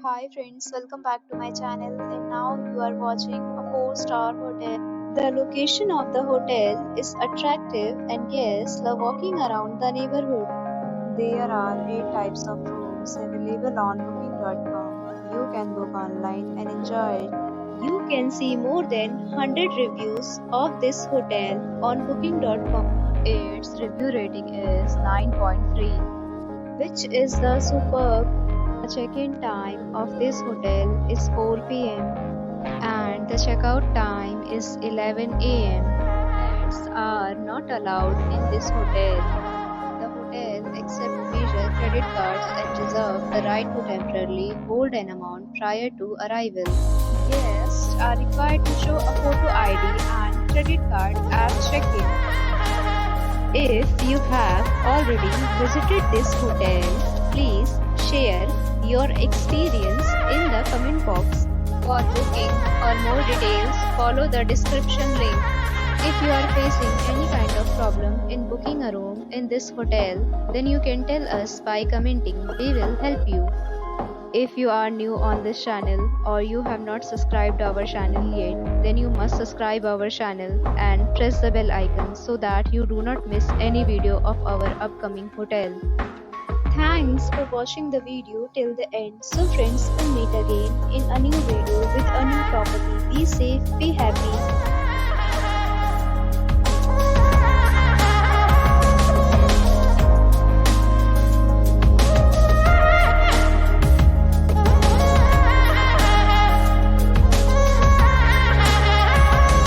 Hi friends, welcome back to my channel and now you are watching a 4-star hotel. The location of the hotel is attractive and guests love walking around the neighborhood. There are 8 types of rooms available on booking.com. You can book online and enjoy it. You can see more than 100 reviews of this hotel on booking.com. Its review rating is 9.3, which is the superb. The check-in time of this hotel is 4 p.m. and the checkout time is 11 a.m. Pets are not allowed in this hotel. The hotel accepts major credit cards and reserves the right to temporarily hold an amount prior to arrival. Guests are required to show a photo ID and credit card at check-in. If you have already visited this hotel, please share your experience in the comment box. For booking or more details, follow the description link. If you are facing any kind of problem in booking a room in this hotel, then you can tell us by commenting. We will help you. If you are new on this channel or you have not subscribed our channel yet, then you must subscribe our channel and press the bell icon so that you do not miss any video of our upcoming hotel. Thanks for watching the video till the end. So friends, we'll meet again in a new video with a new property. Be safe, be happy.